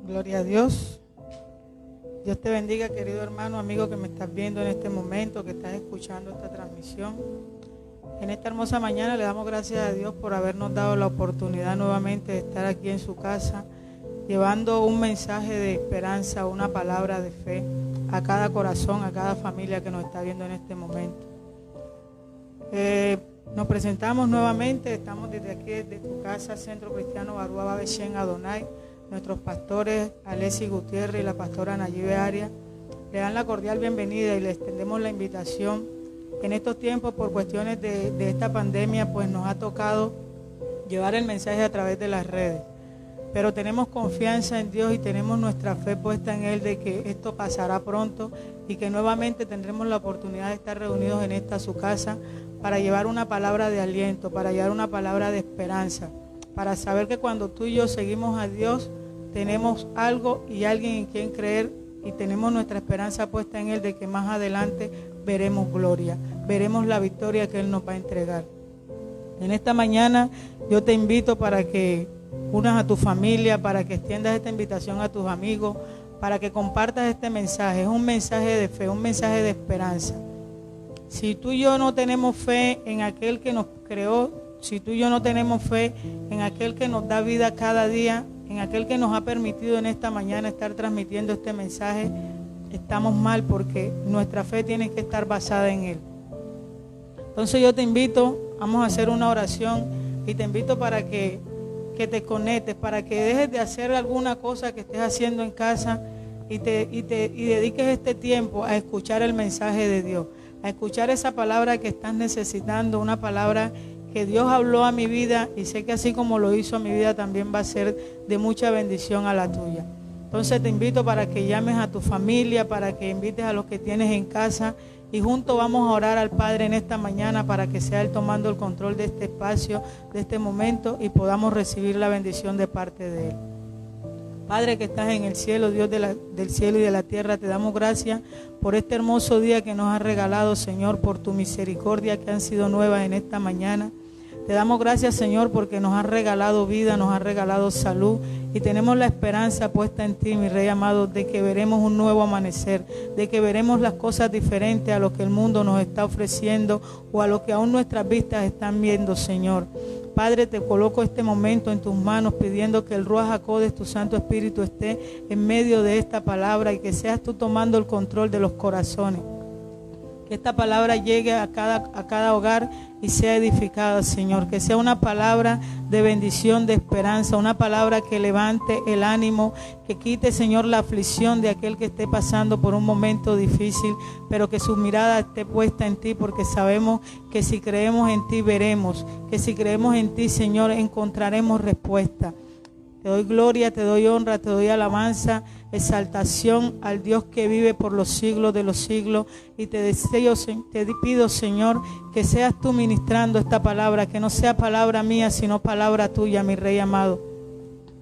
Gloria a Dios. Dios te bendiga, querido hermano, amigo que me estás viendo en este momento, que estás escuchando esta transmisión. En esta hermosa mañana le damos gracias a Dios por habernos dado la oportunidad nuevamente de estar aquí en su casa, llevando un mensaje de esperanza, una palabra de fe a cada corazón, a cada familia que nos está viendo en este momento. Nos presentamos nuevamente, estamos desde aquí, desde tu casa, Centro Cristiano Baruaba Beshen Adonai. Nuestros pastores Alessi Gutiérrez y la pastora Nayibe Arias le dan la cordial bienvenida y le extendemos la invitación. En estos tiempos, por cuestiones de esta pandemia, pues nos ha tocado llevar el mensaje a través de las redes. Pero tenemos confianza en Dios y tenemos nuestra fe puesta en Él de que esto pasará pronto y que nuevamente tendremos la oportunidad de estar reunidos en esta su casa para llevar una palabra de aliento, para llevar una palabra de esperanza, para saber que cuando tú y yo seguimos a Dios, tenemos algo y alguien en quien creer y tenemos nuestra esperanza puesta en Él de que más adelante veremos gloria, veremos la victoria que Él nos va a entregar. En esta mañana yo te invito para que unas a tu familia, para que extiendas esta invitación a tus amigos, para que compartas este mensaje. Es un mensaje de fe, un mensaje de esperanza. Si tú y yo no tenemos fe en aquel que nos creó, si tú y yo no tenemos fe en aquel que nos da vida cada día, en aquel que nos ha permitido en esta mañana estar transmitiendo este mensaje, estamos mal porque nuestra fe tiene que estar basada en Él. Entonces yo te invito, vamos a hacer una oración y te invito para que te conectes, para que dejes de hacer alguna cosa que estés haciendo en casa y dediques este tiempo a escuchar el mensaje de Dios, a escuchar esa palabra que estás necesitando, una palabra que Dios habló a mi vida y sé que así como lo hizo a mi vida también va a ser de mucha bendición a la tuya. Entonces te invito para que llames a tu familia, para que invites a los que tienes en casa y juntos vamos a orar al Padre en esta mañana para que sea Él tomando el control de este espacio, de este momento y podamos recibir la bendición de parte de Él. Padre que estás en el cielo, Dios del cielo y de la tierra, te damos gracias por este hermoso día que nos has regalado, Señor, por tu misericordia que han sido nuevas en esta mañana. Te damos gracias, Señor, porque nos has regalado vida, nos has regalado salud y tenemos la esperanza puesta en ti, mi Rey amado, de que veremos un nuevo amanecer, de que veremos las cosas diferentes a lo que el mundo nos está ofreciendo o a lo que aún nuestras vistas están viendo, Señor. Padre, te coloco este momento en tus manos pidiendo que el Ruach HaKodesh, tu Santo Espíritu, esté en medio de esta palabra y que seas tú tomando el control de los corazones. Que esta palabra llegue a cada hogar y sea edificada, Señor. Que sea una palabra de bendición, de esperanza, una palabra que levante el ánimo, que quite, Señor, la aflicción de aquel que esté pasando por un momento difícil, pero que su mirada esté puesta en ti, porque sabemos que si creemos en ti veremos, que si creemos en ti, Señor, encontraremos respuesta. Te doy gloria, te doy honra, te doy alabanza, exaltación al Dios que vive por los siglos de los siglos. Y te pido, Señor, que seas tú ministrando esta palabra, que no sea palabra mía, sino palabra tuya, mi Rey amado.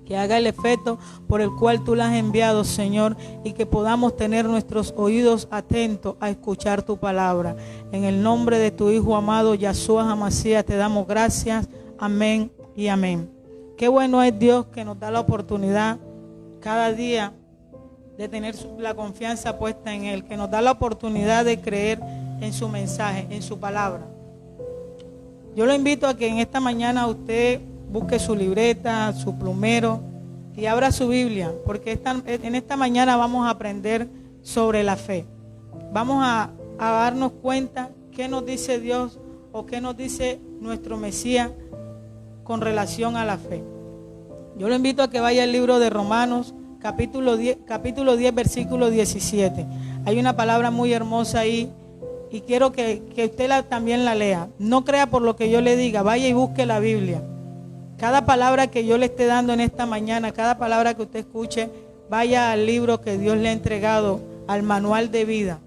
Que haga el efecto por el cual tú la has enviado, Señor, y que podamos tener nuestros oídos atentos a escuchar tu palabra. En el nombre de tu Hijo amado, Yahshua HaMashiach, te damos gracias. Amén y amén. Qué bueno es Dios que nos da la oportunidad cada día de tener la confianza puesta en Él, que nos da la oportunidad de creer en su mensaje, en su palabra. Yo lo invito a que en esta mañana usted busque su libreta, su plumero y abra su Biblia, porque en esta mañana vamos a aprender sobre la fe. Vamos a darnos cuenta qué nos dice Dios o qué nos dice nuestro Mesías con relación a la fe. Yo lo invito a que vaya al libro de Romanos, capítulo 10, versículo 17. Hay una palabra muy hermosa ahí y quiero que usted también la lea. No crea por lo que yo le diga, vaya y busque la Biblia. Cada palabra que yo le esté dando en esta mañana, cada palabra que usted escuche, vaya al libro que Dios le ha entregado, al manual de vida.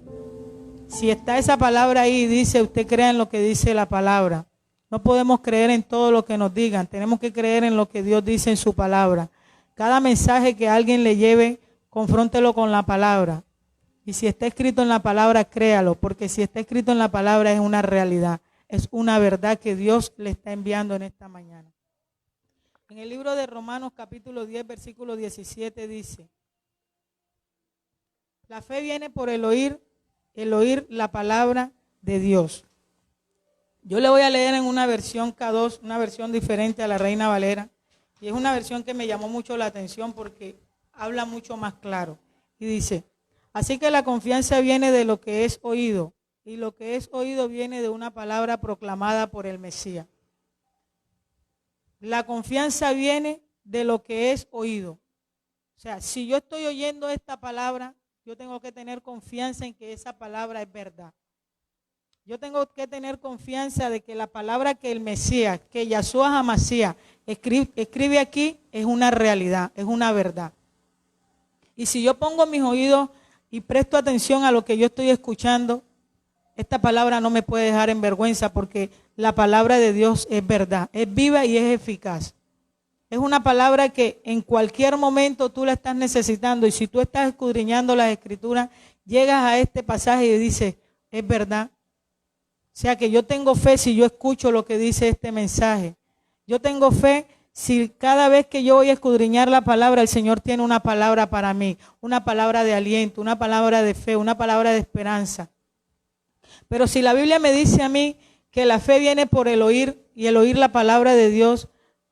Si está esa palabra ahí, dice, usted crea en lo que dice la palabra. No podemos creer en todo lo que nos digan, tenemos que creer en lo que Dios dice en su palabra. Cada mensaje que alguien le lleve, confróntelo con la palabra. Y si está escrito en la palabra, créalo, porque si está escrito en la palabra es una realidad, es una verdad que Dios le está enviando en esta mañana. En el libro de Romanos capítulo 10, versículo 17 dice: la fe viene por el oír la palabra de Dios. Yo le voy a leer en una versión K2, una versión diferente a la Reina Valera, y es una versión que me llamó mucho la atención porque habla mucho más claro. Y dice: así que la confianza viene de lo que es oído, y lo que es oído viene de una palabra proclamada por el Mesías. La confianza viene de lo que es oído. O sea, si yo estoy oyendo esta palabra, yo tengo que tener confianza en que esa palabra es verdad. Yo tengo que tener confianza de que la palabra que el Mesías, que Yahshua HaMashiach escribe aquí, es una realidad, es una verdad. Y si yo pongo mis oídos y presto atención a lo que yo estoy escuchando, esta palabra no me puede dejar en vergüenza, porque la palabra de Dios es verdad, es viva y es eficaz. Es una palabra que en cualquier momento tú la estás necesitando, y si tú estás escudriñando las Escrituras, llegas a este pasaje y dices: es verdad. O sea que yo tengo fe si yo escucho lo que dice este mensaje. Yo tengo fe si cada vez que yo voy a escudriñar la palabra, el Señor tiene una palabra para mí, una palabra de aliento, una palabra de fe, una palabra de esperanza. Pero si la Biblia me dice a mí que la fe viene por el oír, y el oír la palabra de Dios,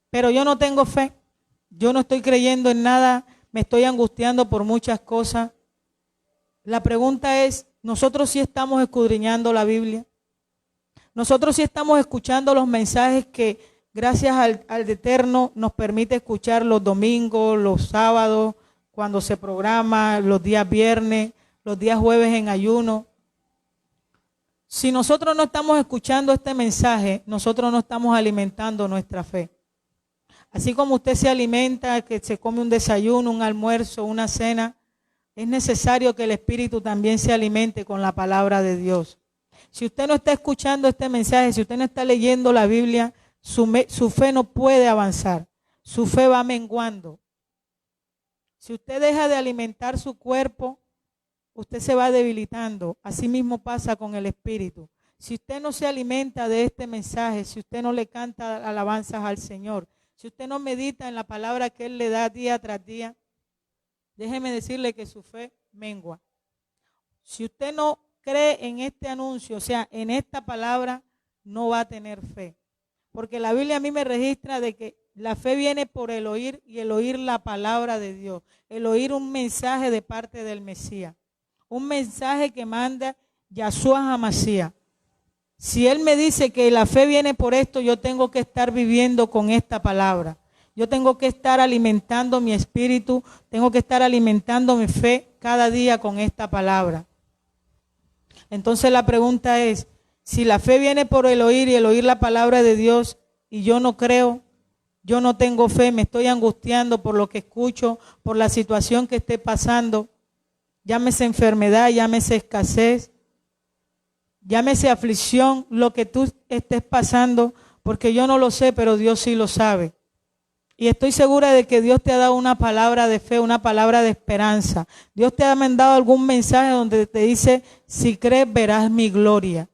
pero yo no tengo fe, yo no estoy creyendo en nada, me estoy angustiando por muchas cosas. La pregunta es: ¿nosotros sí estamos escudriñando la Biblia? ¿Nosotros sí estamos escuchando los mensajes que gracias al Eterno nos permite escuchar los domingos, los sábados, cuando se programa, los días viernes, los días jueves en ayuno? Si nosotros no estamos escuchando este mensaje, nosotros no estamos alimentando nuestra fe. Así como usted se alimenta, que se come un desayuno, un almuerzo, una cena, es necesario que el espíritu también se alimente con la palabra de Dios. Si usted no está escuchando este mensaje, si usted no está leyendo la Biblia, su fe no puede avanzar. Su fe va menguando. Si usted deja de alimentar su cuerpo, usted se va debilitando. Así mismo pasa con el espíritu. Si usted no se alimenta de este mensaje, si usted no le canta alabanzas al Señor, si usted no medita en la palabra que Él le da día tras día, déjeme decirle que su fe mengua. Si usted no cree en este anuncio, o sea, en esta palabra, no va a tener fe. Porque la Biblia a mí me registra de que la fe viene por el oír, y el oír la palabra de Dios, el oír un mensaje de parte del Mesías. Un mensaje que manda Yahshua HaMashiach. Si Él me dice que la fe viene por esto, yo tengo que estar viviendo con esta palabra. Yo tengo que estar alimentando mi espíritu, tengo que estar alimentando mi fe cada día con esta palabra. Entonces la pregunta es: si la fe viene por el oír, y el oír la palabra de Dios, y yo no creo, yo no tengo fe, me estoy angustiando por lo que escucho, por la situación que esté pasando, llámese enfermedad, llámese escasez, llámese aflicción, lo que tú estés pasando, porque yo no lo sé, pero Dios sí lo sabe. Y estoy segura de que Dios te ha dado una palabra de fe, una palabra de esperanza. Dios te ha mandado algún mensaje donde te dice: si crees, verás mi gloria.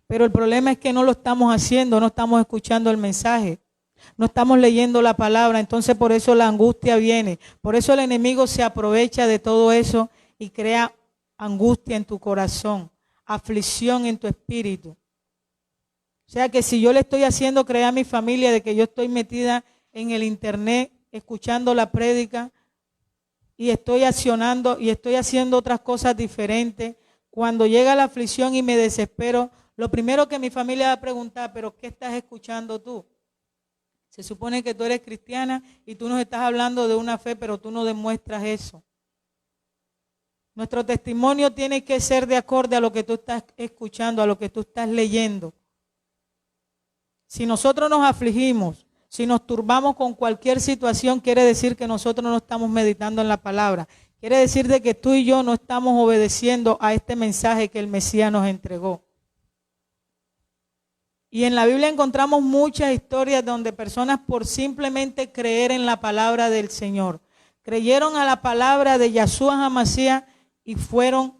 Pero el problema es que no lo estamos haciendo, no estamos escuchando el mensaje, no estamos leyendo la palabra. Entonces por eso la angustia viene. Por eso el enemigo se aprovecha de todo eso y crea angustia en tu corazón, aflicción en tu espíritu. O sea que si yo le estoy haciendo creer a mi familia de que yo estoy metida en el internet escuchando la prédica, y estoy accionando y estoy haciendo otras cosas diferentes, cuando llega la aflicción y me desespero, lo primero que mi familia va a preguntar: ¿pero qué estás escuchando tú? Se supone que tú eres cristiana y tú nos estás hablando de una fe, pero tú no demuestras eso. Nuestro testimonio tiene que ser de acorde a lo que tú estás escuchando, a lo que tú estás leyendo. Si nosotros nos afligimos, si nos turbamos con cualquier situación, quiere decir que nosotros no estamos meditando en la palabra. Quiere decir de que tú y yo no estamos obedeciendo a este mensaje que el Mesías nos entregó. Y en la Biblia encontramos muchas historias donde personas, por simplemente creer en la palabra del Señor, creyeron a la palabra de Yahshua HaMashiach y fueron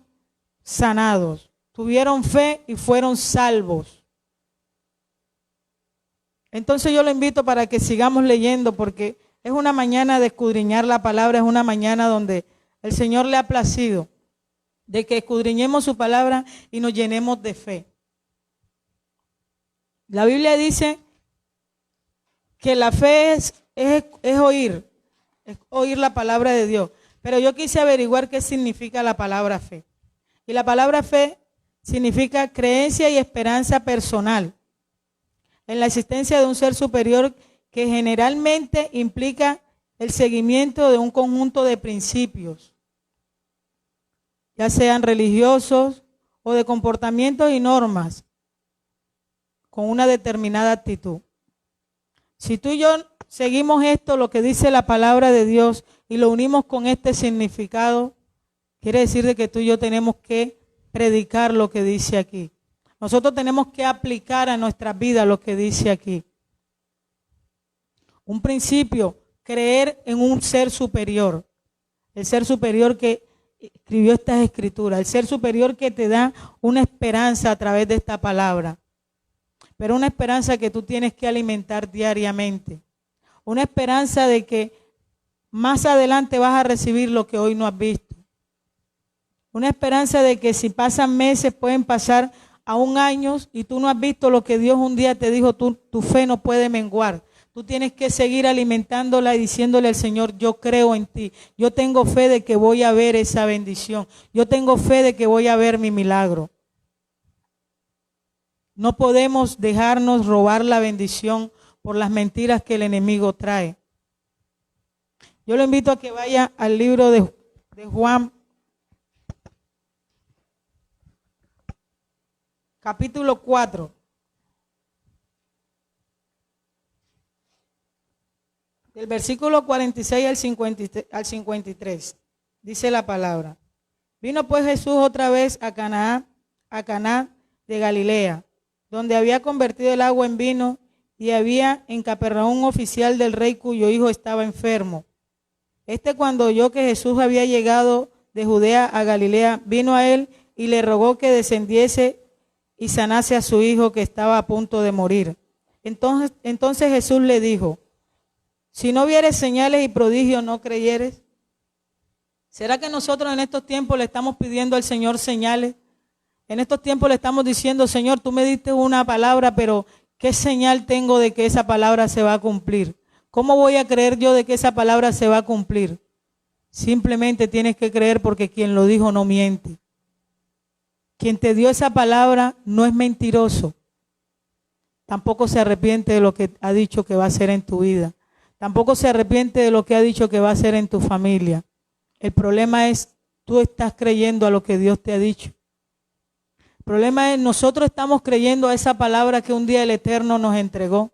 sanados. Tuvieron fe y fueron salvos. Entonces yo lo invito para que sigamos leyendo, porque es una mañana de escudriñar la palabra, es una mañana donde el Señor le ha placido de que escudriñemos su palabra y nos llenemos de fe. La Biblia dice que la fe es oír la palabra de Dios. Pero yo quise averiguar qué significa la palabra fe. Y la palabra fe significa creencia y esperanza personal en la existencia de un ser superior, que generalmente implica el seguimiento de un conjunto de principios, ya sean religiosos o de comportamientos y normas, con una determinada actitud. Si tú y yo seguimos esto, lo que dice la palabra de Dios, y lo unimos con este significado, quiere decir de que tú y yo tenemos que predicar lo que dice aquí. Nosotros tenemos que aplicar a nuestras vidas lo que dice aquí. Un principio, creer en un ser superior. El ser superior que escribió estas escrituras. El ser superior que te da una esperanza a través de esta palabra. Pero una esperanza que tú tienes que alimentar diariamente. Una esperanza de que más adelante vas a recibir lo que hoy no has visto. Una esperanza de que si pasan meses, pueden pasar aún años y tú no has visto lo que Dios un día te dijo, tu fe no puede menguar. Tú tienes que seguir alimentándola y diciéndole al Señor, yo creo en ti. Yo tengo fe de que voy a ver esa bendición. Yo tengo fe de que voy a ver mi milagro. No podemos dejarnos robar la bendición por las mentiras que el enemigo trae. Yo lo invito a que vaya al libro de Juan, capítulo 4. Del versículo 46 al 53. Dice la palabra. Vino pues Jesús otra vez a Caná de Galilea, donde había convertido el agua en vino, y había en Capernaum un oficial del rey cuyo hijo estaba enfermo. Cuando oyó que Jesús había llegado de Judea a Galilea, vino a él y le rogó que descendiese y sanase a su hijo que estaba a punto de morir. Entonces Jesús le dijo, si no vieres señales y prodigios, ¿no creyeres? ¿Será que nosotros en estos tiempos le estamos pidiendo al Señor señales? En estos tiempos le estamos diciendo, Señor, tú me diste una palabra, pero ¿qué señal tengo de que esa palabra se va a cumplir? ¿Cómo voy a creer yo de que esa palabra se va a cumplir? Simplemente tienes que creer, porque quien lo dijo no miente. Quien te dio esa palabra no es mentiroso. Tampoco se arrepiente de lo que ha dicho que va a hacer en tu vida. Tampoco se arrepiente de lo que ha dicho que va a hacer en tu familia. El problema es, tú estás creyendo a lo que Dios te ha dicho. El problema es, nosotros estamos creyendo a esa palabra que un día el Eterno nos entregó.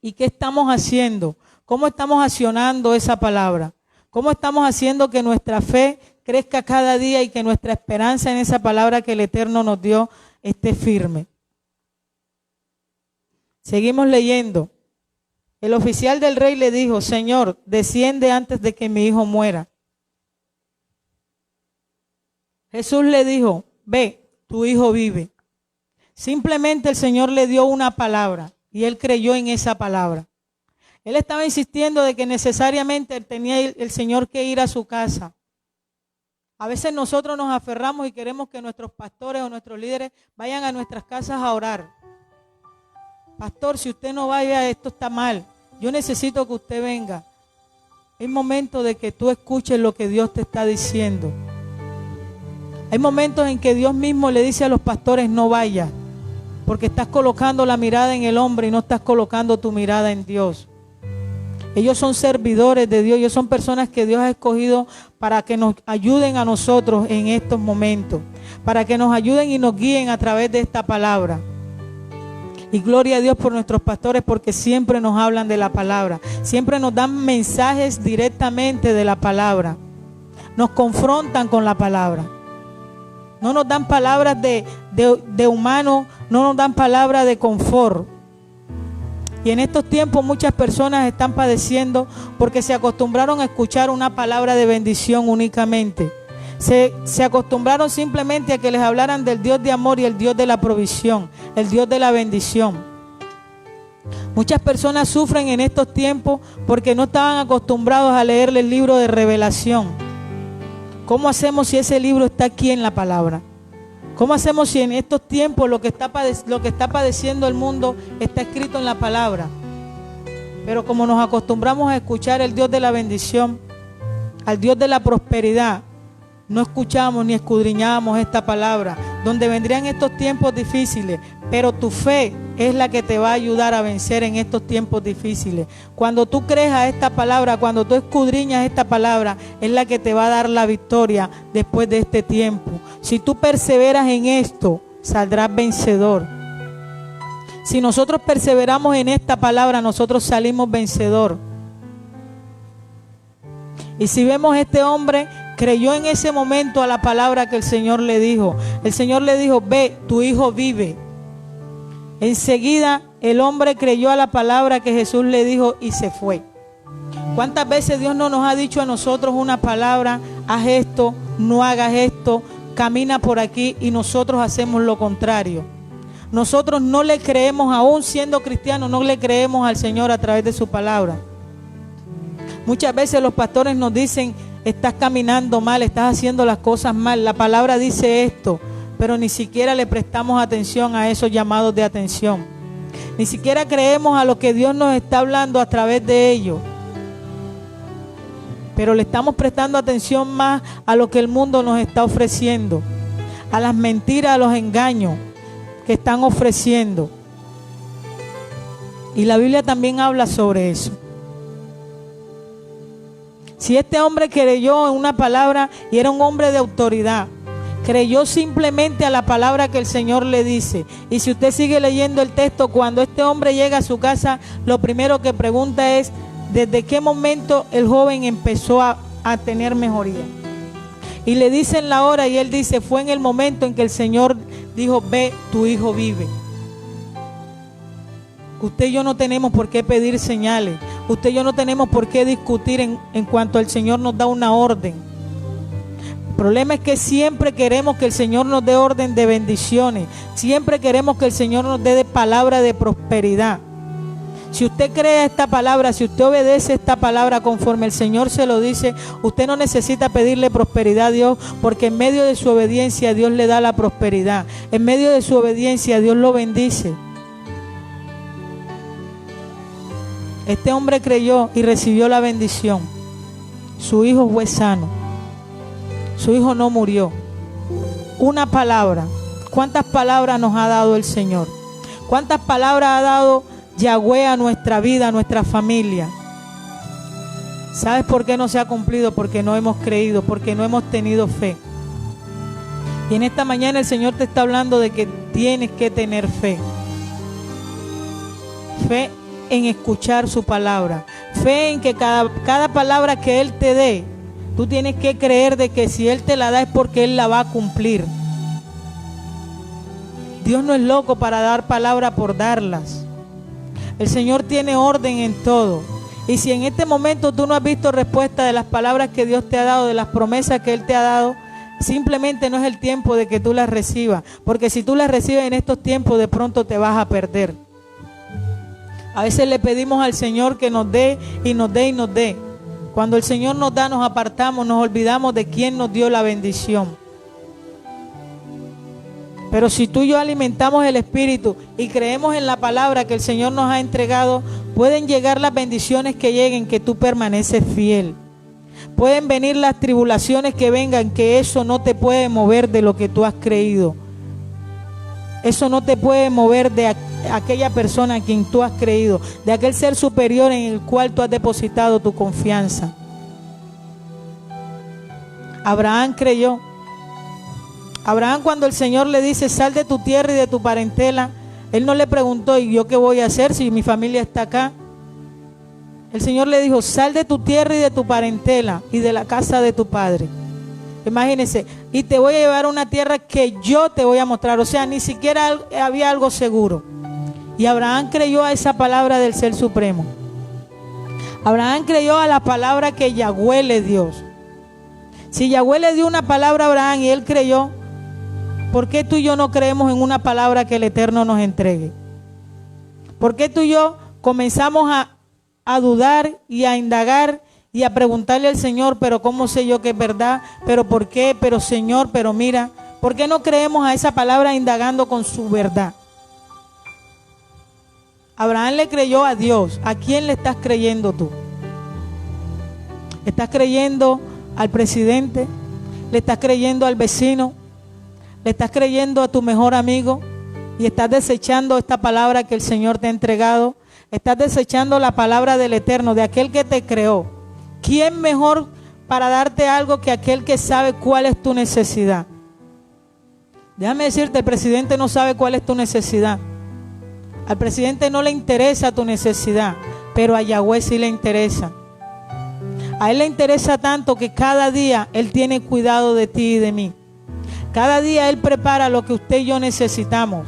¿Y qué estamos haciendo? ¿Cómo estamos accionando esa palabra? ¿Cómo estamos haciendo que nuestra fe crezca cada día y que nuestra esperanza en esa palabra que el Eterno nos dio esté firme? Seguimos leyendo. El oficial del rey le dijo, Señor, desciende antes de que mi hijo muera. Jesús le dijo, ve, tu hijo vive. Simplemente el Señor le dio una palabra y él creyó en esa palabra. Él estaba insistiendo de que necesariamente tenía el Señor que ir a su casa. A veces nosotros nos aferramos y queremos que nuestros pastores o nuestros líderes vayan a nuestras casas a orar. Pastor, si usted no vaya, esto está mal. Yo necesito que usted venga. Es momento de que tú escuches lo que Dios te está diciendo. Hay momentos en que Dios mismo le dice a los pastores, no vaya, porque estás colocando la mirada en el hombre y no estás colocando tu mirada en Dios. Ellos son servidores de Dios, ellos son personas que Dios ha escogido para que nos ayuden a nosotros en estos momentos, para que nos ayuden y nos guíen a través de esta palabra. Y gloria a Dios por nuestros pastores, porque siempre nos hablan de la palabra, siempre nos dan mensajes directamente de la palabra, nos confrontan con la palabra. No nos dan palabras de humano, no nos dan palabras de confort. Y en estos tiempos muchas personas están padeciendo porque se acostumbraron a escuchar una palabra de bendición únicamente. Se acostumbraron simplemente a que les hablaran del Dios de amor y el Dios de la provisión, el Dios de la bendición. Muchas personas sufren en estos tiempos porque no estaban acostumbrados a leer el libro de Revelación. ¿Cómo hacemos si ese libro está aquí en la palabra? ¿Cómo hacemos si en estos tiempos lo que está padeciendo el mundo está escrito en la palabra? Pero como nos acostumbramos a escuchar al Dios de la bendición, al Dios de la prosperidad, no escuchamos ni escudriñamos esta palabra, donde vendrían estos tiempos difíciles, pero tu fe es la que te va a ayudar a vencer en estos tiempos difíciles. Cuando tú crees a esta palabra, cuando tú escudriñas esta palabra, es la que te va a dar la victoria después de este tiempo. Si tú perseveras en esto, saldrás vencedor. Si nosotros perseveramos en esta palabra, nosotros salimos vencedor. Y si vemos, este hombre creyó en ese momento a la palabra que el Señor le dijo. El Señor le dijo: ve, tu hijo vive. Enseguida el hombre creyó a la palabra que Jesús le dijo y se fue. ¿Cuántas veces Dios no nos ha dicho a nosotros una palabra? Haz esto, no hagas esto, camina por aquí, y nosotros hacemos lo contrario. Nosotros no le creemos, aún siendo cristianos, no le creemos al Señor a través de su palabra. Muchas veces los pastores nos dicen: estás caminando mal, estás haciendo las cosas mal, la palabra dice esto, pero ni siquiera le prestamos atención a esos llamados de atención. Ni siquiera creemos a lo que Dios nos está hablando a través de ellos. Pero le estamos prestando atención más a lo que el mundo nos está ofreciendo, a las mentiras, a los engaños que están ofreciendo. Y la Biblia también habla sobre eso. Si este hombre creyó en una palabra y era un hombre de autoridad, creyó simplemente a la palabra que el Señor le dice. Y si usted sigue leyendo el texto, cuando este hombre llega a su casa, lo primero que pregunta es: ¿desde qué momento el joven empezó a tener mejoría? Y le dicen la hora y él dice: fue en el momento en que el Señor dijo: ve, tu hijo vive. Usted y yo no tenemos por qué pedir señales. Usted y yo no tenemos por qué discutir en cuanto el Señor nos da una orden. El problema es que siempre queremos que el Señor nos dé orden de bendiciones. Siempre queremos que el Señor nos dé palabra de prosperidad. Si usted cree esta palabra, si usted obedece esta palabra conforme el Señor se lo dice, usted no necesita pedirle prosperidad a Dios, porque en medio de su obediencia Dios le da la prosperidad. En medio de su obediencia Dios lo bendice. Este hombre creyó y recibió la bendición. Su hijo fue sano. Su hijo no murió. Una palabra. ¿Cuántas palabras nos ha dado el Señor? ¿Cuántas palabras ha dado Yahweh a nuestra vida, a nuestra familia? ¿Sabes por qué no se ha cumplido? Porque no hemos creído, porque no hemos tenido fe. Y en esta mañana el Señor te está hablando de que tienes que tener fe. Fe en escuchar su palabra. Fe en que cada palabra que Él te dé, tú tienes que creer de que si Él te la da es porque Él la va a cumplir. Dios no es loco para dar palabra por darlas. El Señor tiene orden en todo. Y si en este momento tú no has visto respuesta de las palabras que Dios te ha dado, de las promesas que Él te ha dado, simplemente no es el tiempo de que tú las recibas. Porque si tú las recibes en estos tiempos, de pronto te vas a perder. A veces le pedimos al Señor que nos dé y nos dé y nos dé. Cuando el Señor nos da, nos apartamos, nos olvidamos de quién nos dio la bendición. Pero si tú y yo alimentamos el Espíritu y creemos en la palabra que el Señor nos ha entregado, pueden llegar las bendiciones que lleguen, que tú permaneces fiel. Pueden venir las tribulaciones que vengan, que eso no te puede mover de lo que tú has creído. Eso no te puede mover de aquella persona a quien tú has creído, de aquel ser superior en el cual tú has depositado tu confianza. Abraham creyó. Abraham, cuando el Señor le dice: sal de tu tierra y de tu parentela, él no le preguntó: ¿y yo qué voy a hacer si mi familia está acá? El Señor le dijo: sal de tu tierra y de tu parentela y de la casa de tu padre. Imagínense, y te voy a llevar a una tierra que yo te voy a mostrar. O sea, ni siquiera había algo seguro. Y Abraham creyó a esa palabra del Ser Supremo. Abraham creyó a la palabra que Yahweh le dio. Si Yahweh le dio una palabra a Abraham y él creyó, ¿por qué tú y yo no creemos en una palabra que el Eterno nos entregue? ¿Por qué tú y yo comenzamos a dudar y a indagar y a preguntarle al Señor, pero ¿cómo sé yo que es verdad? ¿Pero por qué? ¿Pero Señor? ¿Pero mira? ¿Por qué no creemos a esa palabra indagando con su verdad? Abraham le creyó a Dios. ¿A quién le estás creyendo tú? ¿Estás creyendo al presidente? ¿Le estás creyendo al vecino? ¿Le estás creyendo a tu mejor amigo? Y estás desechando esta palabra que el Señor te ha entregado. Estás desechando la palabra del Eterno, de aquel que te creó. ¿Quién mejor para darte algo que aquel que sabe cuál es tu necesidad? Déjame decirte, el presidente no sabe cuál es tu necesidad. Al presidente no le interesa tu necesidad, pero a Yahweh sí le interesa. A Él le interesa tanto que cada día Él tiene cuidado de ti y de mí. Cada día Él prepara lo que usted y yo necesitamos.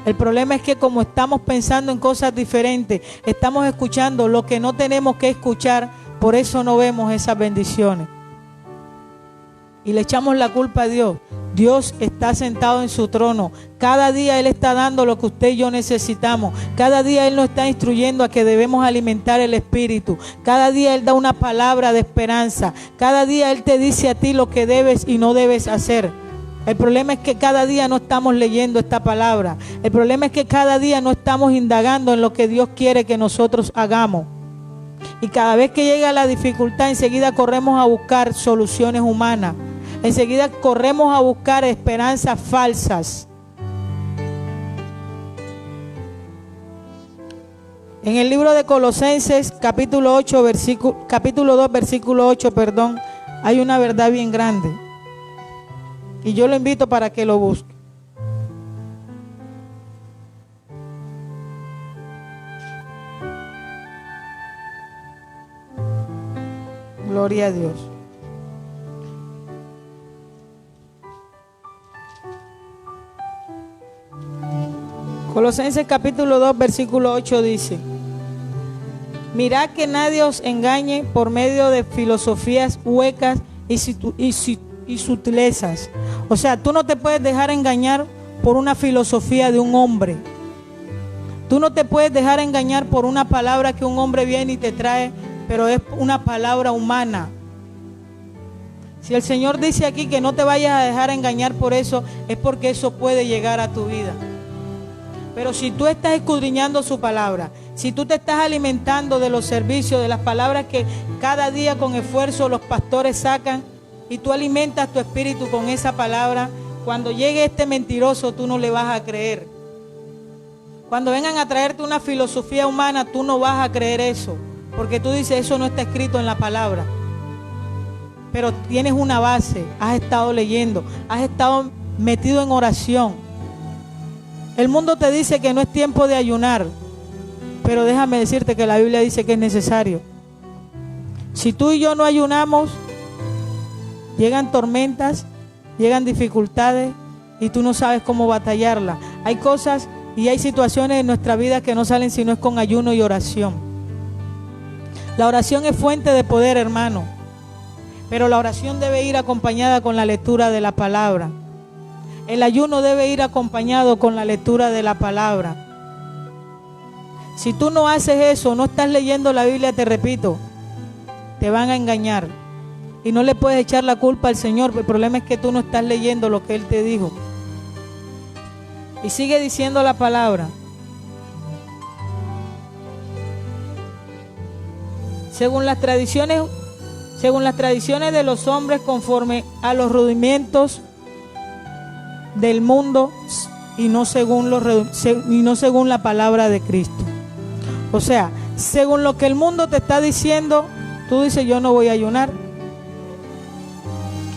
El problema es que como estamos pensando en cosas diferentes, estamos escuchando lo que no tenemos que escuchar, por eso no vemos esas bendiciones. Y le echamos la culpa a Dios. Dios está sentado en su trono. Cada día Él está dando lo que usted y yo necesitamos. Cada día Él nos está instruyendo a que debemos alimentar el espíritu. Cada día Él da una palabra de esperanza. Cada día Él te dice a ti lo que debes y no debes hacer. El problema es que cada día no estamos leyendo esta palabra. El problema es que cada día no estamos indagando en lo que Dios quiere que nosotros hagamos. Y cada vez que llega la dificultad, enseguida corremos a buscar soluciones humanas. Enseguida corremos a buscar esperanzas falsas. En el libro de Colosenses, capítulo 2, versículo 8, hay una verdad bien grande. Y yo lo invito para que lo busque. Gloria a Dios. Colosenses capítulo 2, versículo 8 dice: mirad que nadie os engañe por medio de filosofías huecas y sutilezas. O sea, tú no te puedes dejar engañar por una filosofía de un hombre. Tú no te puedes dejar engañar por una palabra que un hombre viene y te trae, pero es una palabra humana. Si el Señor dice aquí que no te vayas a dejar engañar por eso, es porque eso puede llegar a tu vida. Pero si tú estás escudriñando su palabra, si tú te estás alimentando de los servicios, de las palabras que cada día con esfuerzo los pastores sacan, y tú alimentas tu espíritu con esa palabra, cuando llegue este mentiroso tú no le vas a creer. Cuando vengan a traerte una filosofía humana, tú no vas a creer eso, porque tú dices, eso no está escrito en la palabra. Pero tienes una base, has estado leyendo, has estado metido en oración. El mundo te dice que no es tiempo de ayunar, pero déjame decirte que la Biblia dice que es necesario. Si tú y yo no ayunamos, llegan tormentas, llegan dificultades y tú no sabes cómo batallarlas. Hay cosas y hay situaciones en nuestra vida que no salen si no es con ayuno y oración. La oración es fuente de poder, hermano, pero la oración debe ir acompañada con la lectura de la palabra. El ayuno debe ir acompañado con la lectura de la palabra. Si tú no haces eso, no estás leyendo la Biblia, te repito, te van a engañar. Y no le puedes echar la culpa al Señor. El problema es que tú no estás leyendo lo que Él te dijo. Y sigue diciendo la palabra. Según las tradiciones de los hombres, conforme a los rudimentos del mundo, y no según la palabra de Cristo. O sea, según lo que el mundo te está diciendo, tú dices, yo no voy a ayunar.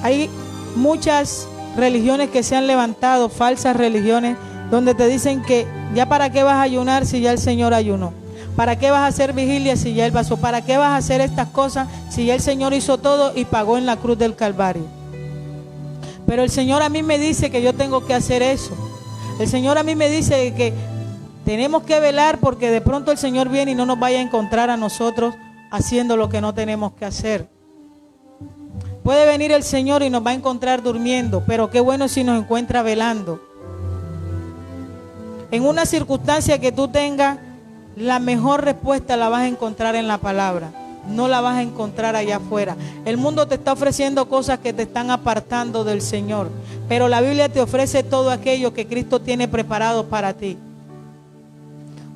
Hay muchas religiones que se han levantado, falsas religiones, donde te dicen que ya para qué vas a ayunar si ya el Señor ayunó. ¿Para qué vas a hacer vigilia si ya Él pasó? ¿Para qué vas a hacer estas cosas si ya el Señor hizo todo y pagó en la cruz del Calvario? Pero el Señor a mí me dice que yo tengo que hacer eso. El Señor a mí me dice que tenemos que velar porque de pronto el Señor viene y no nos vaya a encontrar a nosotros haciendo lo que no tenemos que hacer. Puede venir el Señor y nos va a encontrar durmiendo, pero qué bueno si nos encuentra velando. En una circunstancia que tú tengas, La mejor respuesta la vas a encontrar en la palabra. No la vas a encontrar allá afuera. El mundo te está ofreciendo cosas que te están apartando del Señor. Pero la Biblia te ofrece todo aquello que Cristo tiene preparado para ti.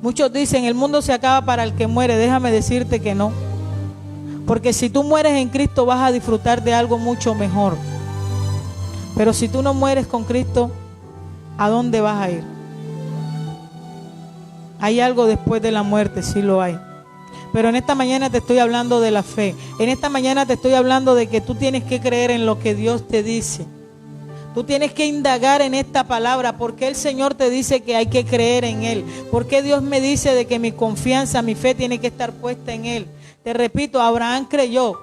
Muchos dicen, el mundo se acaba para el que muere. Déjame decirte que no. Porque si tú mueres en Cristo vas a disfrutar de algo mucho mejor. Pero si tú no mueres con Cristo, ¿a dónde vas a ir? Hay algo después de la muerte, sí lo hay. Pero en esta mañana te estoy hablando de la fe. En esta mañana te estoy hablando de que tú tienes que creer en lo que Dios te dice. Tú tienes que indagar en esta palabra. ¿Por qué el Señor te dice que hay que creer en Él? ¿Por qué Dios me dice de que mi confianza, mi fe tiene que estar puesta en Él? Te repito, Abraham creyó.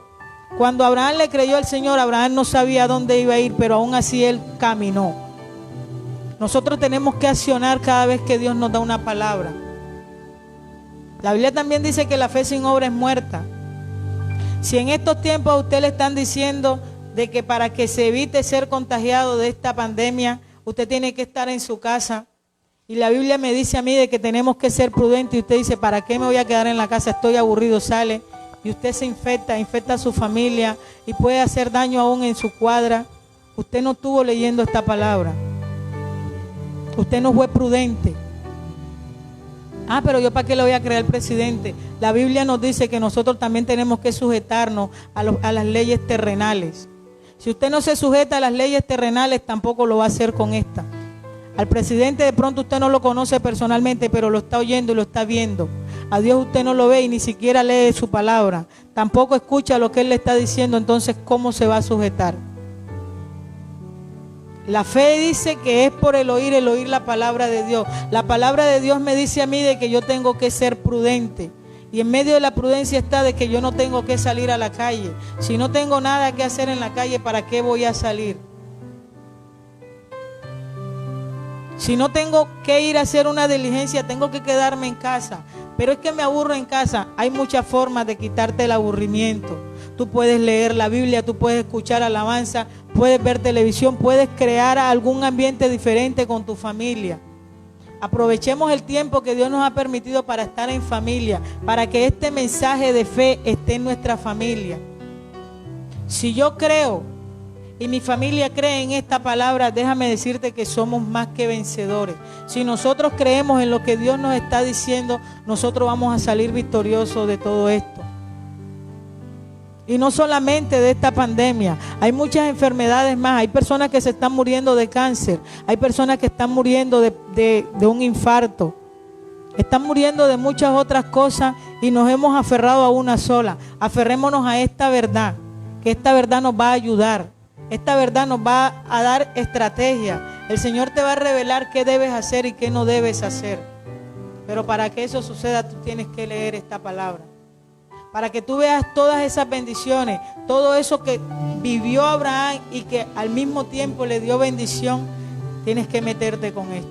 Cuando Abraham le creyó al Señor, Abraham no sabía dónde iba a ir, pero aún así él caminó. Nosotros tenemos que accionar cada vez que Dios nos da una palabra. La Biblia también dice que la fe sin obra es muerta. Si en estos tiempos a usted le están diciendo de que para que se evite ser contagiado de esta pandemia, usted tiene que estar en su casa. Y la Biblia me dice a mí de que tenemos que ser prudentes. Y usted dice, ¿para qué me voy a quedar en la casa? Estoy aburrido, sale. Y usted se infecta a su familia y puede hacer daño aún en su cuadra. Usted no estuvo leyendo esta palabra. Usted no fue prudente. Pero yo para qué le voy a creer al presidente. La Biblia nos dice que nosotros también tenemos que sujetarnos a las leyes terrenales. Si usted no se sujeta a las leyes terrenales, tampoco lo va a hacer con esta. Al presidente de pronto usted no lo conoce personalmente, pero lo está oyendo y lo está viendo. A Dios usted no lo ve y ni siquiera lee su palabra. Tampoco escucha lo que Él le está diciendo, entonces ¿cómo se va a sujetar? La fe dice que es por el oír la palabra de Dios. La palabra de Dios me dice a mí de que yo tengo que ser prudente. Y en medio de la prudencia está de que yo no tengo que salir a la calle. Si no tengo nada que hacer en la calle, ¿para qué voy a salir? Si no tengo que ir a hacer una diligencia, tengo que quedarme en casa. Pero es que me aburro en casa. Hay muchas formas de quitarte el aburrimiento. Tú puedes leer la Biblia, tú puedes escuchar alabanza, puedes ver televisión, puedes crear algún ambiente diferente con tu familia. Aprovechemos el tiempo que Dios nos ha permitido para estar en familia, para que este mensaje de fe esté en nuestra familia. Si yo creo y mi familia cree en esta palabra, déjame decirte que somos más que vencedores. Si nosotros creemos en lo que Dios nos está diciendo, nosotros vamos a salir victoriosos de todo esto. Y no solamente de esta pandemia, hay muchas enfermedades más. Hay personas que se están muriendo de cáncer, hay personas que están muriendo de un infarto, están muriendo de muchas otras cosas y nos hemos aferrado a una sola. Aferrémonos a esta verdad, que esta verdad nos va a ayudar, esta verdad nos va a dar estrategia. El Señor te va a revelar qué debes hacer y qué no debes hacer. Pero para que eso suceda, tú tienes que leer esta palabra. Para que tú veas todas esas bendiciones, todo eso que vivió Abraham y que al mismo tiempo le dio bendición, tienes que meterte con esto.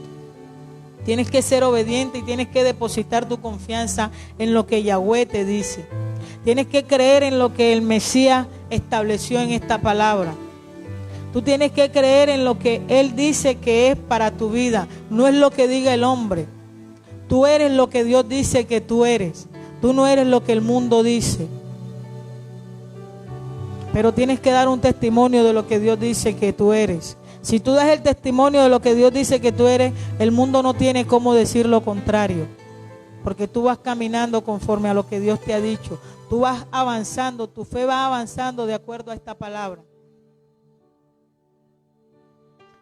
Tienes que ser obediente y tienes que depositar tu confianza en lo que Yahweh te dice. Tienes que creer en lo que el Mesías estableció en esta palabra. Tú tienes que creer en lo que Él dice que es para tu vida. No es lo que diga el hombre. Tú eres lo que Dios dice que tú eres. Tú no eres lo que el mundo dice. Pero tienes que dar un testimonio de lo que Dios dice que tú eres. Si tú das el testimonio de lo que Dios dice que tú eres, el mundo no tiene cómo decir lo contrario. Porque tú vas caminando conforme a lo que Dios te ha dicho. Tú vas avanzando, tu fe va avanzando de acuerdo a esta palabra.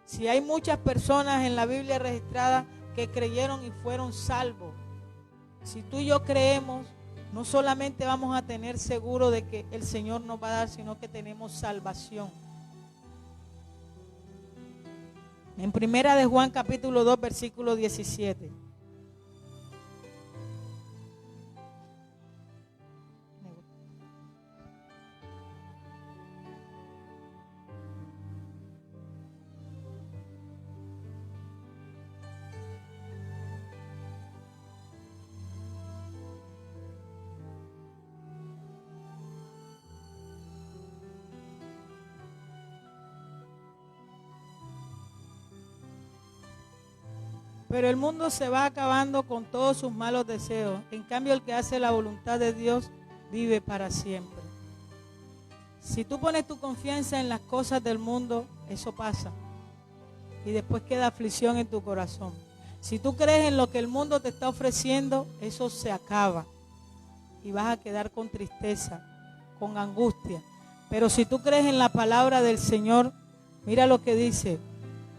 Si hay muchas personas en la Biblia registradas que creyeron y fueron salvos, si tú y yo creemos, no solamente vamos a tener seguro de que el Señor nos va a dar, sino que tenemos salvación. En Primera de Juan capítulo 2 versículo 17. Pero el mundo se va acabando con todos sus malos deseos. En cambio, el que hace la voluntad de Dios vive para siempre. Si tú pones tu confianza en las cosas del mundo, eso pasa. Y después queda aflicción en tu corazón. Si tú crees en lo que el mundo te está ofreciendo, eso se acaba. Y vas a quedar con tristeza, con angustia. Pero si tú crees en la palabra del Señor, mira lo que dice.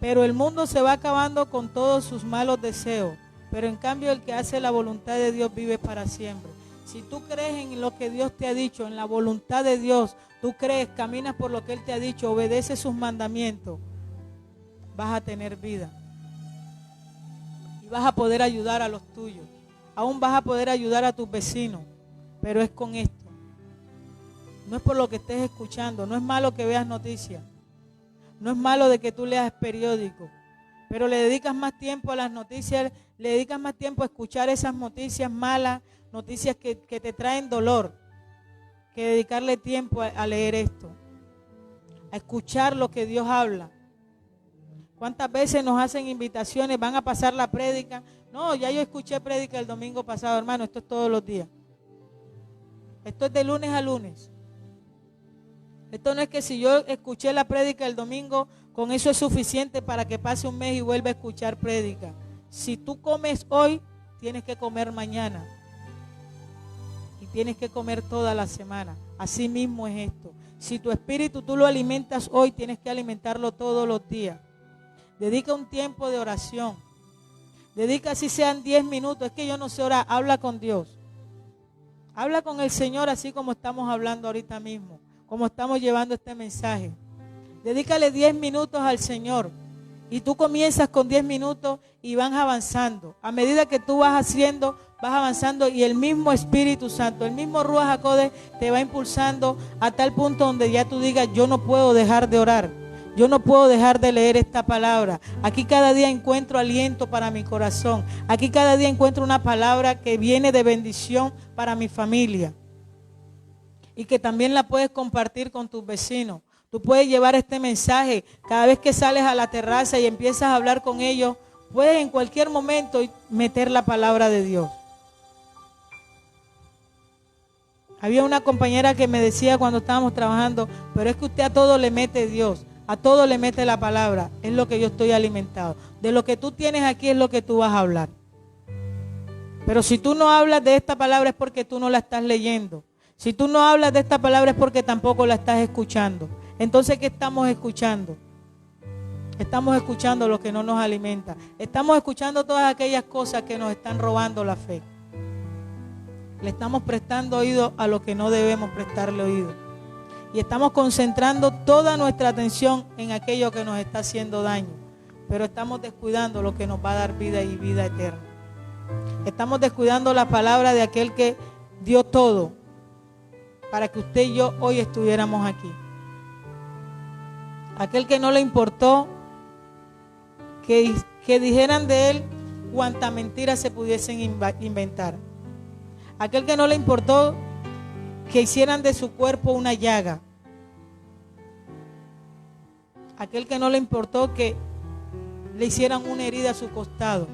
Pero el mundo se va acabando con todos sus malos deseos. Pero en cambio el que hace la voluntad de Dios vive para siempre. Si tú crees en lo que Dios te ha dicho, en la voluntad de Dios, tú crees, caminas por lo que Él te ha dicho, obedeces sus mandamientos, vas a tener vida. Y vas a poder ayudar a los tuyos. Aún vas a poder ayudar a tus vecinos. Pero es con esto. No es por lo que estés escuchando. No es malo que veas noticias. No es malo de que tú leas periódicos. Pero le dedicas más tiempo a las noticias. Le dedicas más tiempo a escuchar esas noticias malas. Noticias que te traen dolor. Que dedicarle tiempo a leer esto. A escuchar lo que Dios habla. ¿Cuántas veces nos hacen invitaciones? Van a pasar la prédica. No, ya yo escuché prédica el domingo pasado, hermano. Esto es todos los días. Esto es de lunes a lunes. Esto no es que si yo escuché la prédica el domingo, con eso es suficiente para que pase un mes y vuelva a escuchar prédica. Si tú comes hoy, tienes que comer mañana. Y tienes que comer toda la semana. Así mismo es esto. Si tu espíritu tú lo alimentas hoy, tienes que alimentarlo todos los días. Dedica un tiempo de oración. Dedica así sean 10 minutos. Es que yo no sé orar. Habla con Dios. Habla con el Señor así como estamos hablando ahorita mismo. Como estamos llevando este mensaje. Dedícale 10 minutos al Señor. Y tú comienzas con 10 minutos y van avanzando. A medida que tú vas haciendo, vas avanzando y el mismo Espíritu Santo, el mismo Ruach HaKodesh te va impulsando a tal punto donde ya tú digas, yo no puedo dejar de orar. Yo no puedo dejar de leer esta palabra. Aquí cada día encuentro aliento para mi corazón. Aquí cada día encuentro una palabra que viene de bendición para mi familia. Y que también la puedes compartir con tus vecinos. Tú puedes llevar este mensaje. Cada vez que sales a la terraza y empiezas a hablar con ellos, puedes en cualquier momento meter la palabra de Dios. Había una compañera que me decía cuando estábamos trabajando, pero es que usted a todo le mete Dios. A todo le mete la palabra. Es lo que yo estoy alimentado. De lo que tú tienes aquí es lo que tú vas a hablar. Pero si tú no hablas de esta palabra es porque tú no la estás leyendo. Si tú no hablas de esta palabra es porque tampoco la estás escuchando. Entonces, ¿qué estamos escuchando? Estamos escuchando lo que no nos alimenta. Estamos escuchando todas aquellas cosas que nos están robando la fe. Le estamos prestando oído a lo que no debemos prestarle oído. Y estamos concentrando toda nuestra atención en aquello que nos está haciendo daño. Pero estamos descuidando lo que nos va a dar vida y vida eterna. Estamos descuidando la palabra de aquel que dio todo para que usted y yo hoy estuviéramos aquí. Aquel que no le importó que dijeran de él cuánta mentira se pudiesen inventar. Aquel que no le importó que hicieran de su cuerpo una llaga. Aquel que no le importó que le hicieran una herida a su costado.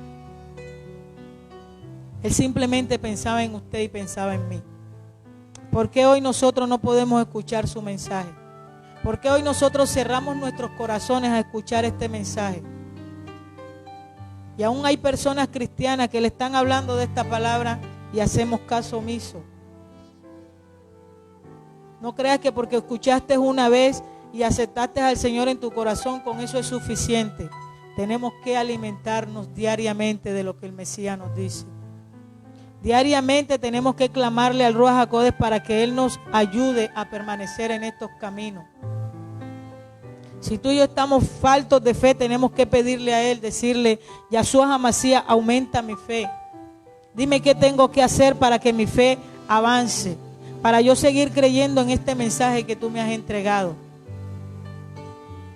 Él simplemente pensaba en usted y pensaba en mí. ¿Por qué hoy nosotros no podemos escuchar su mensaje? ¿Por qué hoy nosotros cerramos nuestros corazones a escuchar este mensaje? Y aún hay personas cristianas que le están hablando de esta palabra y hacemos caso omiso. No creas que porque escuchaste una vez y aceptaste al Señor en tu corazón, con eso es suficiente. Tenemos que alimentarnos diariamente de lo que el Mesías nos dice. Diariamente tenemos que clamarle al Ruach HaKodesh para que Él nos ayude a permanecer en estos caminos. Si tú y yo estamos faltos de fe, tenemos que pedirle a Él, decirle, Yahshua HaMashiach, aumenta mi fe. Dime qué tengo que hacer para que mi fe avance, para yo seguir creyendo en este mensaje que tú me has entregado.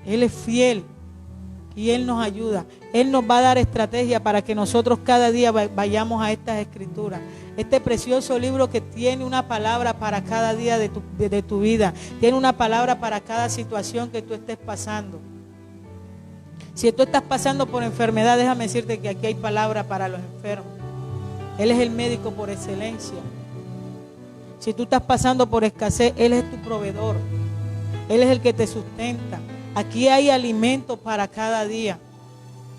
Él es fiel y Él nos ayuda. Él nos va a dar estrategia para que nosotros cada día vayamos a estas escrituras. Este precioso libro que tiene una palabra para cada día de tu vida. Tiene una palabra para cada situación que tú estés pasando. Si tú estás pasando por enfermedad, déjame decirte que aquí hay palabra para los enfermos. Él es el médico por excelencia. Si tú estás pasando por escasez, Él es tu proveedor. Él es el que te sustenta. Aquí hay alimento para cada día.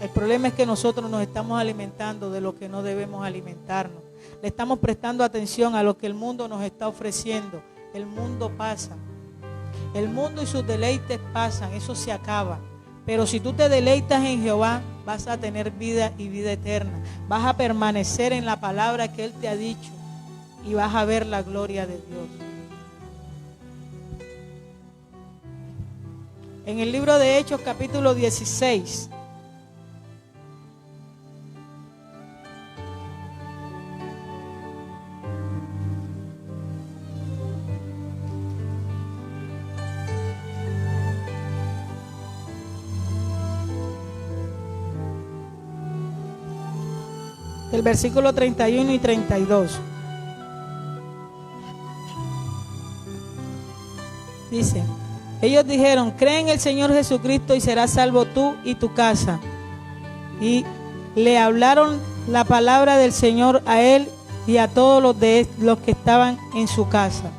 El problema es que nosotros nos estamos alimentando de lo que no debemos alimentarnos. Le estamos prestando atención a lo que el mundo nos está ofreciendo. El mundo pasa. El mundo y sus deleites pasan. Eso se acaba. Pero si tú te deleitas en Jehová, vas a tener vida y vida eterna. Vas a permanecer en la palabra que Él te ha dicho. Y vas a ver la gloria de Dios. En el libro de Hechos, capítulo 16. El versículo 31 y 32. Dice, ellos dijeron, cree en el Señor Jesucristo y serás salvo tú y tu casa. Y le hablaron la palabra del Señor a él y a todos los que estaban en su casa.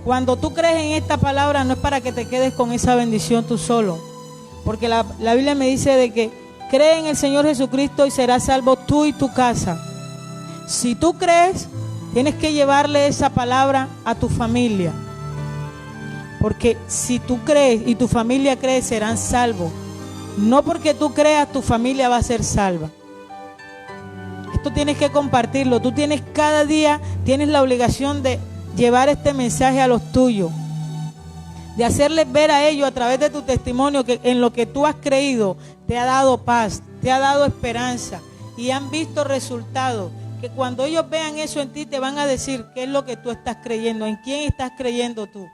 Cuando tú crees en esta palabra, no es para que te quedes con esa bendición tú solo. Porque la Biblia me dice de que cree en el Señor Jesucristo y serás salvo tú y tu casa. Si tú crees, tienes que llevarle esa palabra a tu familia. Porque si tú crees y tu familia cree, serán salvos. No porque tú creas, tu familia va a ser salva. Esto tienes que compartirlo. Tú tienes cada día, tienes la obligación de llevar este mensaje a los tuyos. De hacerles ver a ellos a través de tu testimonio que en lo que tú has creído te ha dado paz, te ha dado esperanza y han visto resultados. Que cuando ellos vean eso en ti te van a decir qué es lo que tú estás creyendo, en quién estás creyendo tú.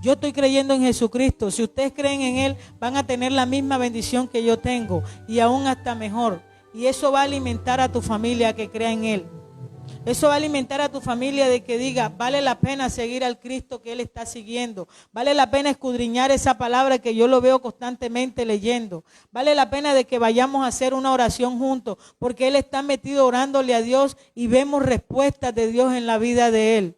Yo estoy creyendo en Jesucristo. Si ustedes creen en Él, van a tener la misma bendición que yo tengo y aún hasta mejor. Y eso va a alimentar a tu familia que crea en Él. Eso va a alimentar a tu familia de que diga, vale la pena seguir al Cristo que Él está siguiendo. Vale la pena escudriñar esa palabra que yo lo veo constantemente leyendo. Vale la pena de que vayamos a hacer una oración juntos, porque Él está metido orándole a Dios y vemos respuestas de Dios en la vida de Él.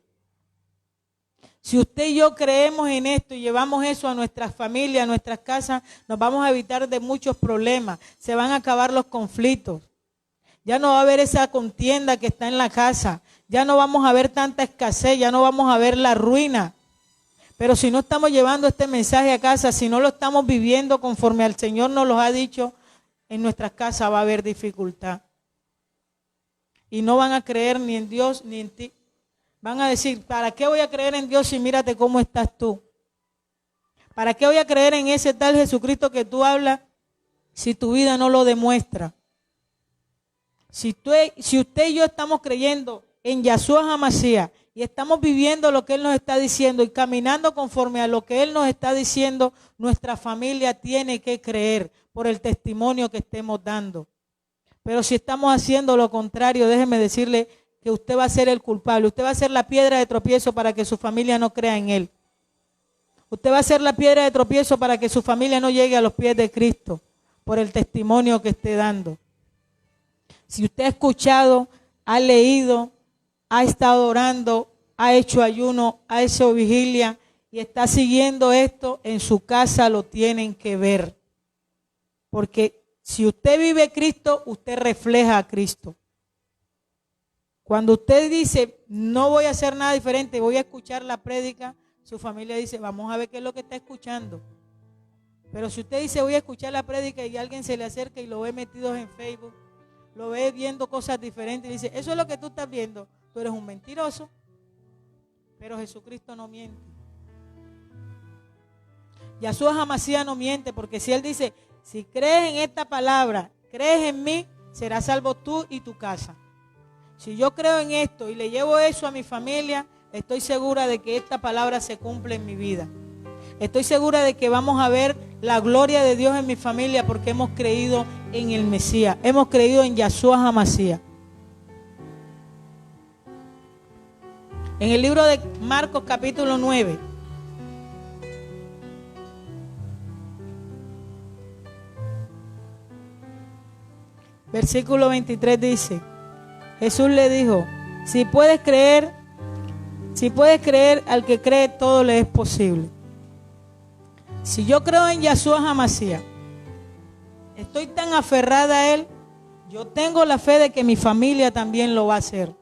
Si usted y yo creemos en esto y llevamos eso a nuestras familias, a nuestras casas, nos vamos a evitar de muchos problemas. Se van a acabar los conflictos. Ya no va a haber esa contienda que está en la casa. Ya no vamos a ver tanta escasez, ya no vamos a ver la ruina. Pero si no estamos llevando este mensaje a casa, si no lo estamos viviendo conforme al Señor nos lo ha dicho, en nuestras casas va a haber dificultad. Y no van a creer ni en Dios ni en ti. Van a decir, ¿para qué voy a creer en Dios si mírate cómo estás tú? ¿Para qué voy a creer en ese tal Jesucristo que tú hablas si tu vida no lo demuestra? Si usted y yo estamos creyendo en Yahshua HaMashiach y estamos viviendo lo que Él nos está diciendo y caminando conforme a lo que Él nos está diciendo, nuestra familia tiene que creer por el testimonio que estemos dando. Pero si estamos haciendo lo contrario, déjeme decirle que usted va a ser el culpable. Usted va a ser la piedra de tropiezo para que su familia no crea en Él. Usted va a ser la piedra de tropiezo para que su familia no llegue a los pies de Cristo por el testimonio que esté dando. Si usted ha escuchado, ha leído, ha estado orando, ha hecho ayuno, ha hecho vigilia y está siguiendo esto, en su casa lo tienen que ver. Porque si usted vive Cristo, usted refleja a Cristo. Cuando usted dice, no voy a hacer nada diferente, voy a escuchar la prédica, su familia dice, vamos a ver qué es lo que está escuchando. Pero si usted dice, voy a escuchar la prédica y alguien se le acerca y lo ve metido en Facebook, lo ve viendo cosas diferentes y dice, eso es lo que tú estás viendo, tú eres un mentiroso. Pero Jesucristo no miente. Yahshua HaMashiach no miente, porque si Él dice, si crees en esta palabra, crees en mí, serás salvo tú y tu casa. Si yo creo en esto y le llevo eso a mi familia, estoy segura de que esta palabra se cumple en mi vida. Estoy segura de que vamos a ver la gloria de Dios en mi familia porque hemos creído en el Mesías. Hemos creído en Yahshua HaMashiach. En el libro de Marcos capítulo 9. versículo 23 dice, Jesús le dijo, si puedes creer, al que cree todo le es posible. Si yo creo en Yahshua HaMashiach, estoy tan aferrada a Él, yo tengo la fe de que mi familia también lo va a hacer.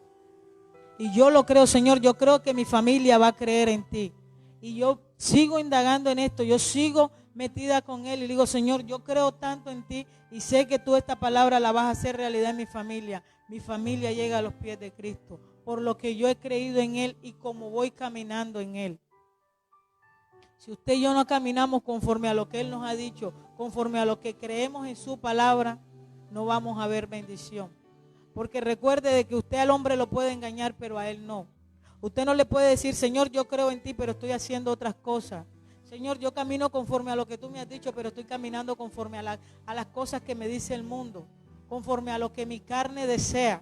Y yo lo creo, Señor, yo creo que mi familia va a creer en ti. Y yo sigo indagando en esto, yo sigo metida con Él y digo, Señor, yo creo tanto en ti y sé que tú esta palabra la vas a hacer realidad en mi familia. Mi familia llega a los pies de Cristo, por lo que yo he creído en Él y como voy caminando en Él. Si usted y yo no caminamos conforme a lo que Él nos ha dicho, conforme a lo que creemos en su palabra, no vamos a ver bendición. Porque recuerde de que usted al hombre lo puede engañar, pero a Él no. Usted no le puede decir, Señor, yo creo en ti, pero estoy haciendo otras cosas. Señor, yo camino conforme a lo que tú me has dicho, pero estoy caminando conforme a las cosas que me dice el mundo, conforme a lo que mi carne desea.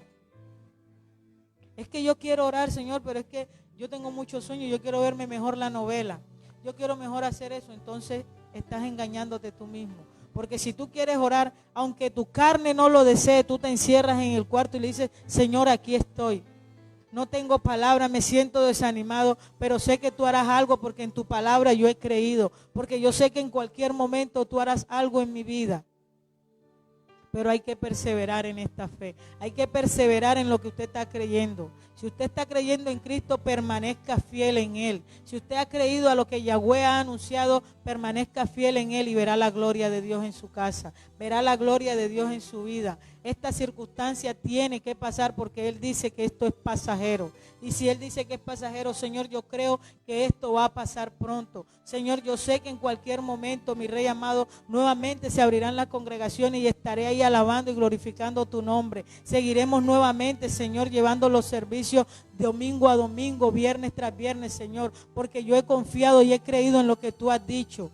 Es que yo quiero orar, Señor, pero es que yo tengo muchos sueños, yo quiero verme mejor la novela. Yo quiero mejor hacer eso, entonces estás engañándote tú mismo. Porque si tú quieres orar, aunque tu carne no lo desee, tú te encierras en el cuarto y le dices, Señor, aquí estoy. No tengo palabra, me siento desanimado, pero sé que tú harás algo porque en tu palabra yo he creído. Porque yo sé que en cualquier momento tú harás algo en mi vida. Pero hay que perseverar en esta fe. Hay que perseverar en lo que usted está creyendo. Si usted está creyendo en Cristo, permanezca fiel en Él. Si usted ha creído a lo que Yahweh ha anunciado, permanezca fiel en Él y verá la gloria de Dios en su casa. Verá la gloria de Dios en su vida. Esta circunstancia tiene que pasar porque Él dice que esto es pasajero. Y si Él dice que es pasajero, Señor, yo creo que esto va a pasar pronto. Señor, yo sé que en cualquier momento, mi Rey amado, nuevamente se abrirán las congregaciones y estaré ahí alabando y glorificando tu nombre. Seguiremos nuevamente, Señor, llevando los servicios domingo a domingo, viernes tras viernes, Señor, porque yo he confiado y he creído en lo que tú has dicho.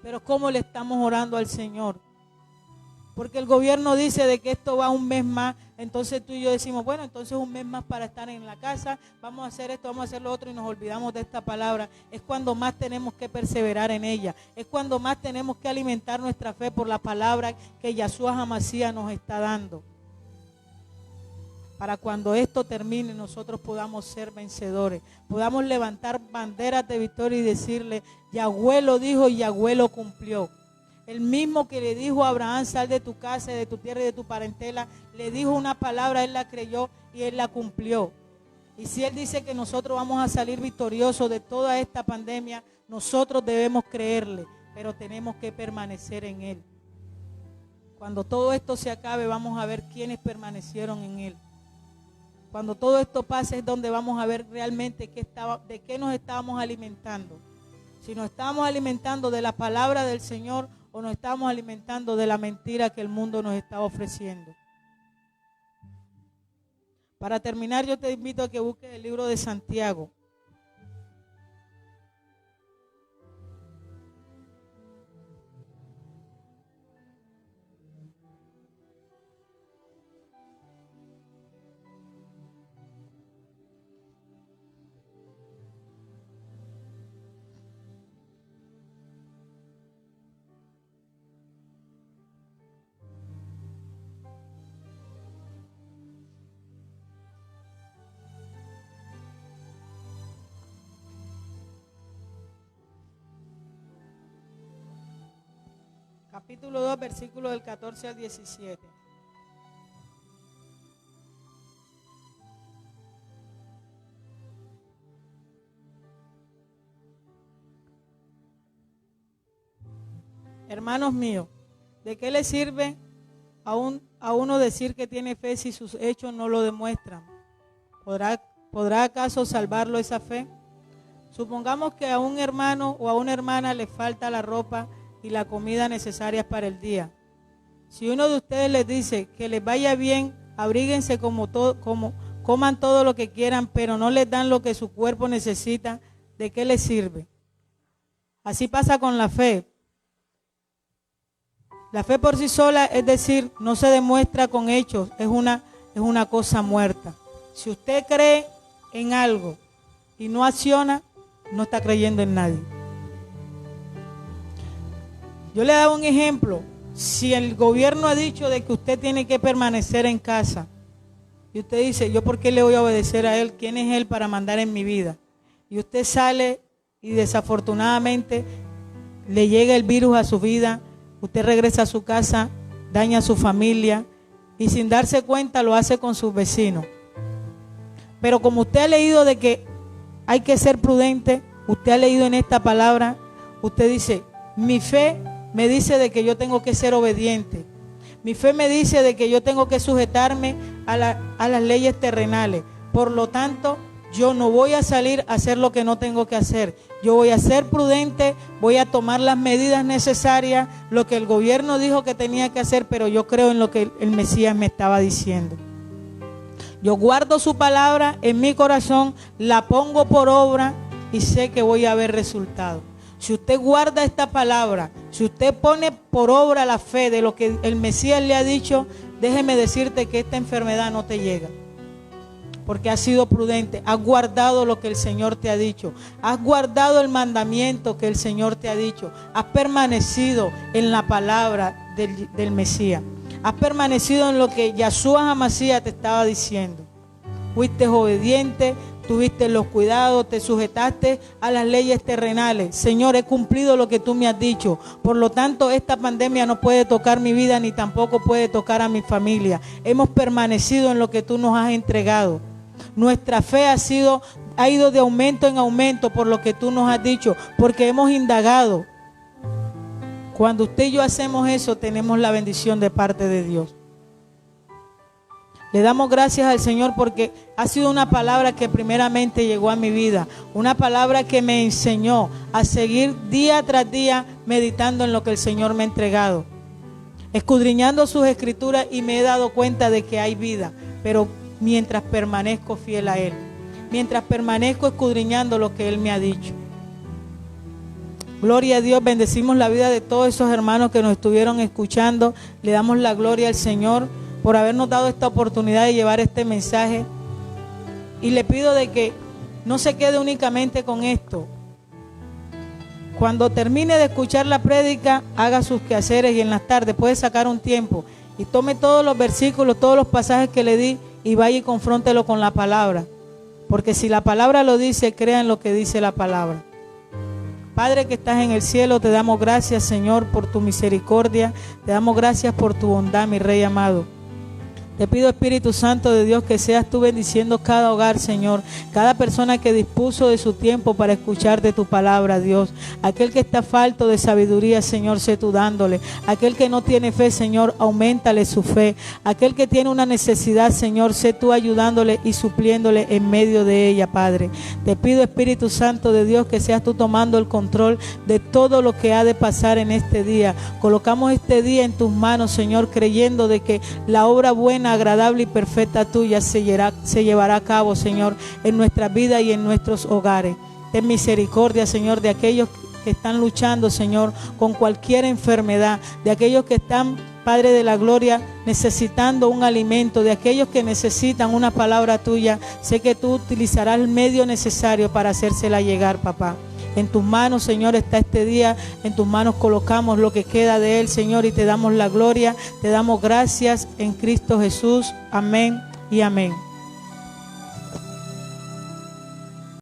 Pero ¿cómo le estamos orando al Señor? Porque el gobierno dice de que esto va un mes más, entonces tú y yo decimos, bueno, entonces un mes más para estar en la casa, vamos a hacer esto, vamos a hacer lo otro y nos olvidamos de esta palabra. Es cuando más tenemos que perseverar en ella, es cuando más tenemos que alimentar nuestra fe por la palabra que Yahshua HaMashiach nos está dando. Para cuando esto termine nosotros podamos ser vencedores, podamos levantar banderas de victoria y decirle, Yahweh lo dijo y Yahweh lo cumplió. El mismo que le dijo a Abraham, sal de tu casa, de tu tierra y de tu parentela, le dijo una palabra, él la creyó y él la cumplió. Y si Él dice que nosotros vamos a salir victoriosos de toda esta pandemia, nosotros debemos creerle, pero tenemos que permanecer en Él. Cuando todo esto se acabe, vamos a ver quiénes permanecieron en Él. Cuando todo esto pase es donde vamos a ver realmente de qué nos estábamos alimentando. Si nos estábamos alimentando de la palabra del Señor o nos estábamos alimentando de la mentira que el mundo nos está ofreciendo. Para terminar, yo te invito a que busques el libro de Santiago. Capítulo 2, versículos del 14 al 17. Hermanos míos, ¿de qué le sirve a uno decir que tiene fe si sus hechos no lo demuestran? ¿Podrá acaso salvarlo esa fe? Supongamos que a un hermano o a una hermana le falta la ropa y la comida necesarias para el día. Si uno de ustedes les dice que les vaya bien, abríguense coman todo lo que quieran, pero no les dan lo que su cuerpo necesita, ¿de qué les sirve? Así pasa con la fe. La fe por sí sola, es decir, no se demuestra con hechos, es una cosa muerta. Si usted cree en algo y no acciona, no está creyendo en nadie. Yo le he dado un ejemplo. Si el gobierno ha dicho de que usted tiene que permanecer en casa, y usted dice, ¿yo por qué le voy a obedecer a él? ¿Quién es él para mandar en mi vida? Y usted sale y desafortunadamente le llega el virus a su vida, usted regresa a su casa, daña a su familia y sin darse cuenta lo hace con sus vecinos. Pero como usted ha leído de que hay que ser prudente, usted ha leído en esta palabra, usted dice, mi fe me dice de que yo tengo que ser obediente. Mi fe me dice de que yo tengo que sujetarme a las leyes terrenales. Por lo tanto, yo no voy a salir a hacer lo que no tengo que hacer. Yo voy a ser prudente, voy a tomar las medidas necesarias, lo que el gobierno dijo que tenía que hacer, pero yo creo en lo que el Mesías me estaba diciendo. Yo guardo su palabra en mi corazón, la pongo por obra y sé que voy a ver resultados. Si usted guarda esta palabra, si usted pone por obra la fe de lo que el Mesías le ha dicho, déjeme decirte que esta enfermedad no te llega. Porque has sido prudente, has guardado lo que el Señor te ha dicho, has guardado el mandamiento que el Señor te ha dicho, has permanecido en la palabra del Mesías, has permanecido en lo que Yahshua HaMashiach te estaba diciendo. Fuiste obediente, tuviste los cuidados, te sujetaste a las leyes terrenales. Señor, he cumplido lo que tú me has dicho. Por lo tanto, esta pandemia no puede tocar mi vida ni tampoco puede tocar a mi familia. Hemos permanecido en lo que tú nos has entregado. Nuestra fe ha ido de aumento en aumento por lo que tú nos has dicho, porque hemos indagado. Cuando usted y yo hacemos eso, tenemos la bendición de parte de Dios. Le damos gracias al Señor porque ha sido una palabra que primeramente llegó a mi vida, una palabra que me enseñó a seguir día tras día meditando en lo que el Señor me ha entregado, escudriñando sus escrituras, y me he dado cuenta de que hay vida, pero mientras permanezco fiel a Él, mientras permanezco escudriñando lo que Él me ha dicho. Gloria a Dios, bendecimos la vida de todos esos hermanos que nos estuvieron escuchando, le damos la gloria al Señor por habernos dado esta oportunidad de llevar este mensaje, y le pido de que no se quede únicamente con esto. Cuando termine de escuchar la prédica, haga sus quehaceres y en las tardes puede sacar un tiempo y tome todos los versículos, todos los pasajes que le di y vaya y confróntelo con la palabra, porque si la palabra lo dice, crea en lo que dice la palabra. Padre que estás en el cielo, te damos gracias, Señor, por tu misericordia, te damos gracias por tu bondad, mi Rey amado. Te pido, Espíritu Santo de Dios, que seas tú bendiciendo cada hogar, Señor, cada persona que dispuso de su tiempo para escuchar de tu palabra, Dios. Aquel que está falto de sabiduría, Señor, sé tú dándole. Aquel que no tiene fe, Señor, auméntale su fe. Aquel que tiene una necesidad, Señor, sé tú ayudándole y supliéndole en medio de ella, Padre. Te pido, Espíritu Santo de Dios, que seas tú tomando el control de todo lo que ha de pasar en este día. Colocamos este día en tus manos, Señor, creyendo de que la obra buena, agradable y perfecta tuya se llevará a cabo, Señor, en nuestra vida y en nuestros hogares. Ten misericordia, Señor, de aquellos que están luchando, Señor, con cualquier enfermedad, de aquellos que están, Padre de la gloria, necesitando un alimento, de aquellos que necesitan una palabra tuya. Sé que tú utilizarás el medio necesario para hacérsela llegar, papá. En tus manos, Señor, está este día. En tus manos colocamos lo que queda de él, Señor, y te damos la gloria. Te damos gracias en Cristo Jesús. Amén y amén.